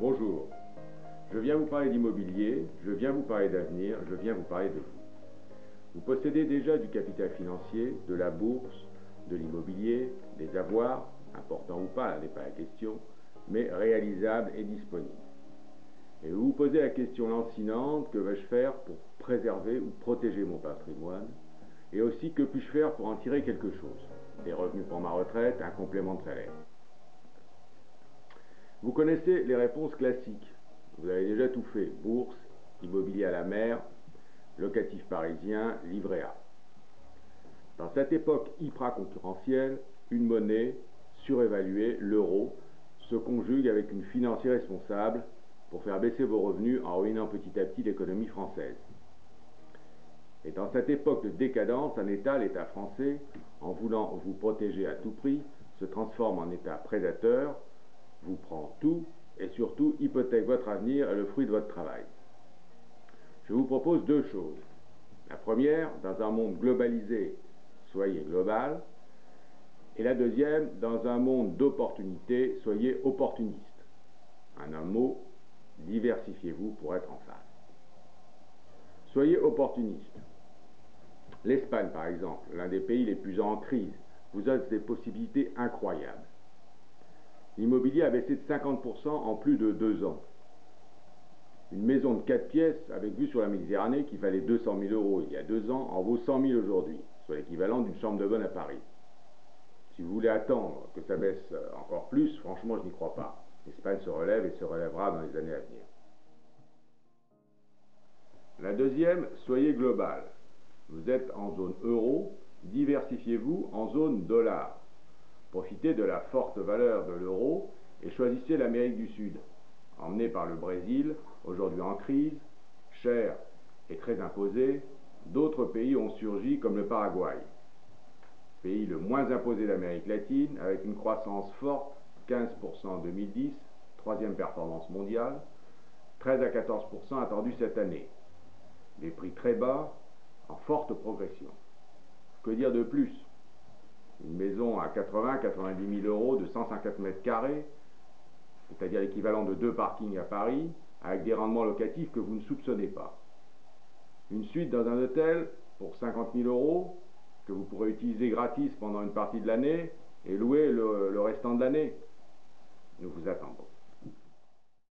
Bonjour, je viens vous parler d'immobilier, je viens vous parler d'avenir, je viens vous parler de vous. Vous possédez déjà du capital financier, de la bourse, de l'immobilier, des avoirs, importants ou pas, là n'est pas la question, mais réalisables et disponibles. Et vous vous posez la question lancinante, que vais-je faire pour préserver ou protéger mon patrimoine? Et aussi, que puis-je faire pour en tirer quelque chose? Des revenus pour ma retraite, un complément de salaire. Vous connaissez les réponses classiques. Vous avez déjà tout fait. Bourse, immobilier à la mer, locatif parisien, livret A. Dans cette époque hyper concurrentielle, une monnaie surévaluée, l'euro, se conjugue avec une finance irresponsable pour faire baisser vos revenus en ruinant petit à petit l'économie française. Et dans cette époque de décadence, un État, l'État français, en voulant vous protéger à tout prix, se transforme en État prédateur, vous prend tout et surtout hypothèque votre avenir et le fruit de votre travail. Je vous propose deux choses. La première, dans un monde globalisé, soyez global. Et la deuxième, dans un monde d'opportunités, soyez opportuniste. En un mot, diversifiez-vous pour être en face. Soyez opportuniste. L'Espagne, par exemple, l'un des pays les plus en crise, vous offre des possibilités incroyables. L'immobilier a baissé de 50% en plus de 2 ans. Une maison de 4 pièces avec vue sur la Méditerranée qui valait 200 000 € il y a 2 ans en vaut 100 000 aujourd'hui, soit l'équivalent d'une chambre de bonne à Paris. Si vous voulez attendre que ça baisse encore plus, franchement je n'y crois pas. L'Espagne se relève et se relèvera dans les années à venir. La deuxième, soyez global. Vous êtes en zone euro, diversifiez-vous en zone dollar. Profitez de la forte valeur de l'euro et choisissez l'Amérique du Sud, emmenée par le Brésil, aujourd'hui en crise, cher et très imposé. D'autres pays ont surgi comme le Paraguay, pays le moins imposé d'Amérique latine, avec une croissance forte, 15% en 2010, troisième performance mondiale, 13 à 14% attendu cette année. Des prix très bas, en forte progression. Que dire de plus? Une maison à 80-90 000 € de 150 mètres carrés, c'est-à-dire l'équivalent de 2 parkings à Paris, avec des rendements locatifs que vous ne soupçonnez pas. Une suite dans un hôtel pour 50 000 € que vous pourrez utiliser gratis pendant une partie de l'année et louer le restant de l'année. Nous vous attendons.